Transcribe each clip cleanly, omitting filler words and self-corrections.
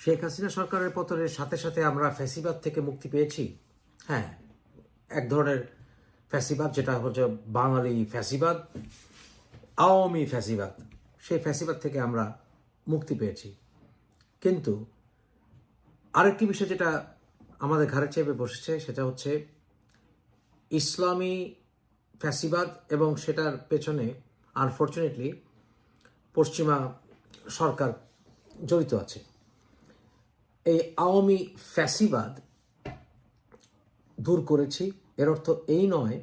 শেখ হাসিনা সরকারের পতনের সাথে সাথে আমরা ফ্যাসিবাদ থেকে মুক্তি পেয়েছি। হ্যাঁ, এক ধরনের ফ্যাসিবাদ, যেটা হচ্ছে বাঙালি ফ্যাসিবাদ, আওয়ামী ফ্যাসিবাদ, সেই ফ্যাসিবাদ থেকে আমরা মুক্তি পেয়েছি। কিন্তু আরেকটি বিষয় যেটা আমাদের ঘাড়ে চেপে বসেছে, সেটা হচ্ছে ইসলামী ফ্যাসিবাদ, এবং সেটার পেছনে আনফর্চুনেটলি পশ্চিমা সরকার জড়িত আছে। এই আওয়ামী ফ্যাসিবাদ দূর করেছি, এর অর্থ এই নয়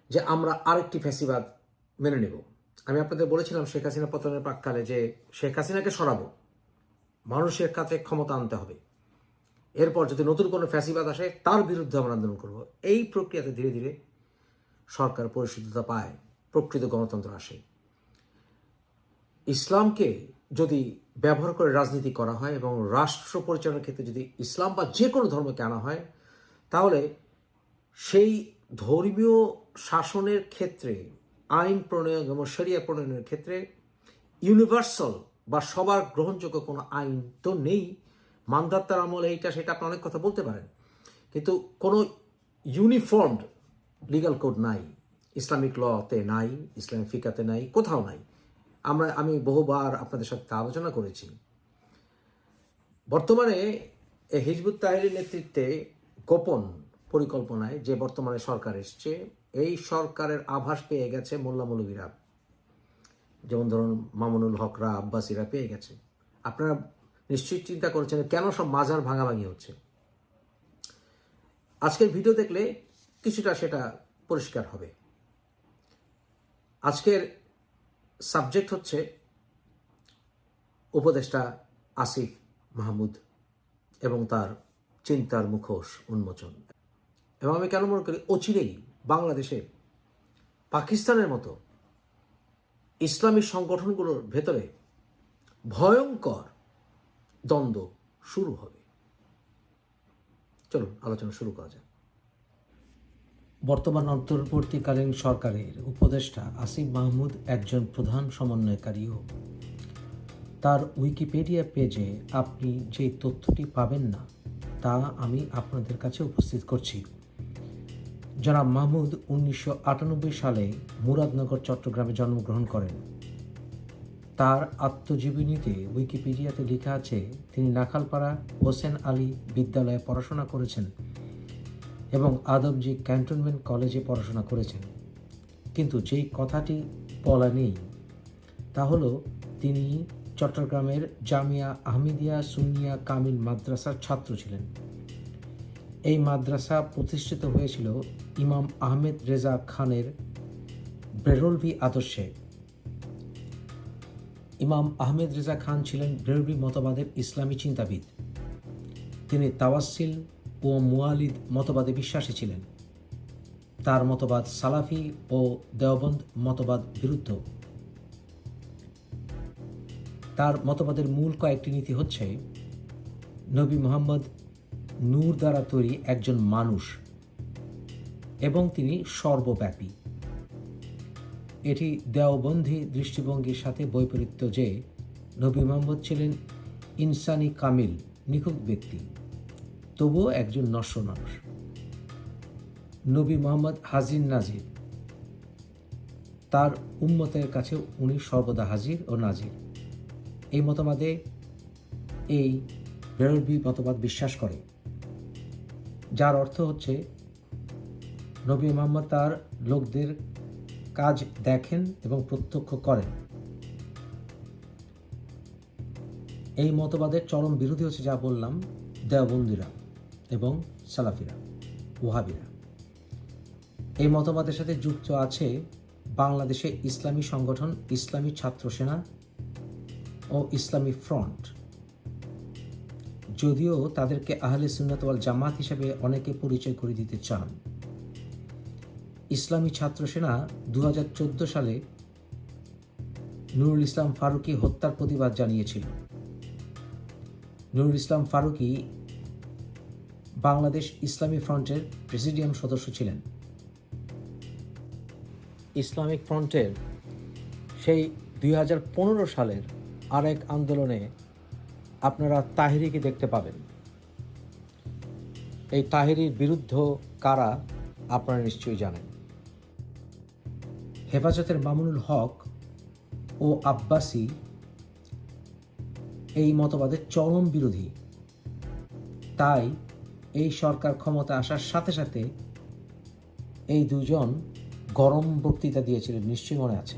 যে আমরা আরেকটি ফ্যাসিবাদ মেনে নেব। আমি আপনাদের বলেছিলাম শেখ হাসিনা পতনের প্রাক্কালে যে শেখ হাসিনাকে সরাবো, মানুষের কাছে ক্ষমতা আনতে হবে, এরপর যদি নতুন কোনো ফ্যাসিবাদ আসে তার বিরুদ্ধে আমরা আন্দোলন করব। এই প্রক্রিয়াতে ধীরে ধীরে সরকার পরিশুদ্ধতা পায়, প্রকৃত গণতন্ত্র আসে। ইসলামকে যদি ব্যবহার করে রাজনীতি করা হয় এবং রাষ্ট্র পরিচালনার ক্ষেত্রে যদি ইসলাম বা যে কোনো ধর্মকে আনা হয়, তাহলে সেই ধর্মীয় শাসনের ক্ষেত্রে, আইন প্রণয়ন এবং শরিয়া প্রণয়নের ক্ষেত্রে ইউনিভার্সাল বা সবার গ্রহণযোগ্য কোনো আইন তো নেই। মান্ধাত্তার আমলে এইটা সেটা আপনি অনেক কথা বলতে পারেন, কিন্তু কোনো ইউনিফর্মড লিগাল কোড নাই, ইসলামিক লতে নাই, ইসলামিক ফিকাতে নাই, কোথাও নাই। আমি বহুবার আপনাদের সাথে আলোচনা করেছি। বর্তমানে হিজবুত তাহরিরের নেতৃত্বে গোপন পরিকল্পনায় যে বর্তমানে সরকার এসছে, এই সরকারের আভাস পেয়ে গেছে মোল্লা মৌলবীরা, যেমন ধরুন মামুনুল হকরা, আব্বাসীরা পেয়ে গেছে। আপনারা নিশ্চয়ই চিন্তা করেছেন কেন সব মাজার ভাঙাভাঙি হচ্ছে। আজকের ভিডিও দেখলে কিছুটা সেটা পরিষ্কার হবে। আজকের সাবজেক্ট হচ্ছে উপদেষ্টা আসিফ মাহমুদ এবং তার চিন্তার মুখোশ উন্মোচন। এবং আমি কেন মনে করি অচিরেই বাংলাদেশে পাকিস্তানের মতো ইসলামী সংগঠনগুলোর ভেতরে ভয়ঙ্কর দ্বন্দ্ব শুরু হবে। চলুন আলোচনা শুরু করা যাক। বর্তমান অন্তর্বর্তীকালীন সরকারের উপদেষ্টা আসিফ মাহমুদ একজন প্রধান সমন্বয়কারীও। তার উইকিপিডিয়া পেজে আপনি যে তথ্যটি পাবেন না, তা আমি আপনাদের কাছে উপস্থিত করছি। জনাব মাহমুদ 1998 সালে মুরাদনগর, চট্টগ্রামে জন্মগ্রহণ করেন। তার আত্মজীবনীতে উইকিপিডিয়াতে লেখা আছে তিনি নাখালপাড়া হোসেন আলী বিদ্যালয়ে পড়াশোনা করেছেন এবং আদমজী ক্যান্টনমেন্ট কলেজে পড়াশোনা করেছেন। কিন্তু যেই কথাটি বলা নেই তা হলো তিনি চট্টগ্রামের জামিয়া আহমেদিয়া সুন্নিয়া কামিল মাদ্রাসার ছাত্র ছিলেন। এই মাদ্রাসা প্রতিষ্ঠিত হয়েছিল ইমাম আহমেদ রেজা খানের বেরলভি আদর্শে। ইমাম আহমেদ রেজা খান ছিলেন বেরলভি মতবাদের ইসলামী চিন্তাবিদ। তিনি তাওয়াসসিল ও মুয়ালিদ মতবাদে বিশ্বাসী ছিলেন। তার মতবাদ সালাফি ও দেওবন্দ মতবাদ বিরুদ্ধ। তার মতবাদের মূল কয়েকটি নীতি হচ্ছে নবী মুহাম্মদ নূর দ্বারা তৈরি একজন মানুষ এবং তিনি সর্বব্যাপী। এটি দেওবন্ধী দৃষ্টিভঙ্গির সাথে বৈপরীত্য যে নবী মুহাম্মদ ছিলেন ইনসানি কামিল, নিখুঁত ব্যক্তি, তবুও একজন নশ্বর মানুষ। নবী মুহাম্মদ হাজির নাজির, তার উম্মতের কাছে উনি সর্বদা হাজির ও নাজির। এই মতবাদে এই বেরলভি মতবাদ বিশ্বাস করে, যার অর্থ হচ্ছে নবী মুহাম্মদ তার লোকদের কাজ দেখেন এবং প্রত্যক্ষ করেন। এই মতবাদের চরম বিরোধী হচ্ছে, যা বললাম, দেওবন্দীরা এবং সালাফিরা, ওয়াহাবিরা। এই মতবাদের সাথে যুক্ত আছে বাংলাদেশে ইসলামী সংগঠন ইসলামী ছাত্র সেনা ও ইসলামী ফ্রন্ট, যদিও তাদেরকে আহলে সুন্নাত ওয়াল জামাত হিসেবে অনেকে পরিচয় করে দিতে চান। ইসলামী ছাত্র সেনা 2014 সালে নুরুল ইসলাম ফারুকী হত্যার প্রতিবাদ জানিয়েছিল। নুরুল ইসলাম ফারুকী বাংলাদেশ ইসলামী ফ্রন্টের প্রেসিডিয়াম সদস্য ছিলেন। ইসলামিক ফ্রন্টের সেই 2015 সালের আরেক আন্দোলনে আপনারা তাহেরিকে দেখতে পাবেন। এই তাহেরির বিরুদ্ধ কারা আপনারা নিশ্চয়ই জানেন। হেফাজতের মামুনুল হক ও আব্বাসী এই মতবাদের চরম বিরোধী। তাই এই সরকার ক্ষমতা আসার সাথে সাথে এই দুজন গরম বক্তৃতা দিয়েছিলেন, নিশ্চয়ই মনে আছে।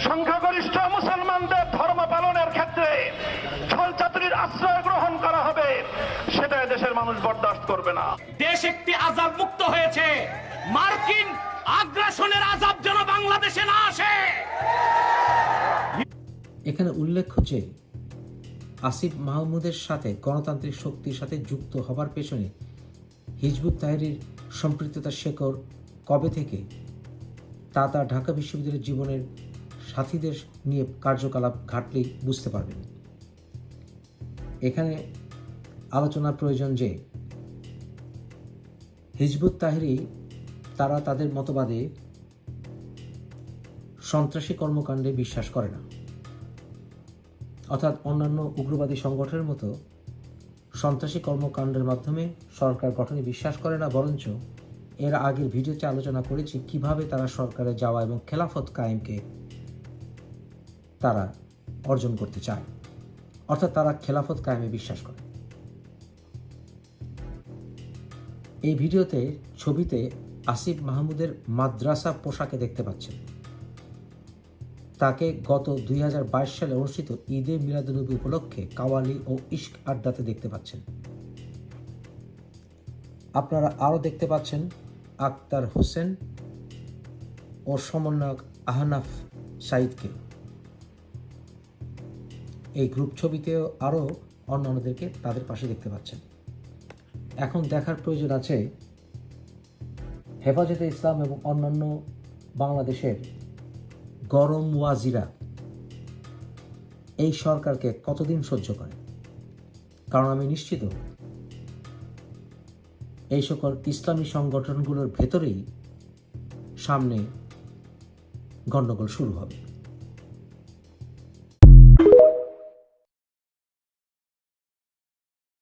সংখ্যাগরিষ্ঠ মুসলমানদের ধর্ম পালনের ক্ষেত্রে ছলচাতুরির আশ্রয় গ্রহণ করা হবে, সেটা দেশের মানুষ বরদাস্ত করবে না। দেশ একটি আযাব মুক্ত হয়েছে, মার্কিন আগ্রাসনের আযাব যেন বাংলাদেশে না আসে। এখানে উল্লেখ্য যে আসিফ মাহমুদের সাথে গণতান্ত্রিক শক্তির সাথে যুক্ত হবার পেছনে হিজবুত তাহরীর সম্পৃক্ততার শেকড় কবে থেকে তা ঢাকা বিশ্ববিদ্যালয়ের জীবনের সাথীদের নিয়ে কার্যকলাপ ঘাটলেই বুঝতে পারবেন। এখানে আলোচনার প্রয়োজন যে হিজবুত তাহরী তারা তাদের মতবাদে সন্ত্রাসী কর্মকাণ্ডে বিশ্বাস করে না, অর্থাৎ অন্যান্য উগ্রবাদী সংগঠনের মতো সন্ত্রাসী কর্মকাণ্ডের মাধ্যমে সরকার গঠনে বিশ্বাস করে না, বরঞ্চ এর আগের ভিডিওতে আলোচনা করেছি কিভাবে তারা সরকারে যাওয়া এবং খেলাফত কায়েমকে তারা অর্জন করতে চায়, অর্থাৎ তারা খেলাফত কায়েমে বিশ্বাস করে। এই ভিডিওতে ছবিতে আসিফ মাহমুদের মাদ্রাসা পোশাকে দেখতে পাচ্ছেন। তাকে গত 2022 সালে অনুষ্ঠিত ঈদে মিলাদুন্নবী উপলক্ষে কাওয়ালি ও ইশক আড্ডাতে দেখতে পাচ্ছেন। আপনারা আরও দেখতে পাচ্ছেন আক্তার হোসেন ও সমন্বয়ক আহনাফ সাইদকে। এই গ্রুপ ছবিতেও আরও অন্যান্যদেরকে তাদের পাশে দেখতে পাচ্ছেন। এখন দেখার প্রয়োজন আছে হেফাজতে ইসলাম এবং অন্যান্য বাংলাদেশের গরম ওয়াজিরা এই সরকারকে কতদিন সহ্য করে, কারণ আমি নিশ্চিত এই সকল ইসলামী সংগঠনগুলোর ভেতরেই সামনে গণ্ডগোল শুরু হবে।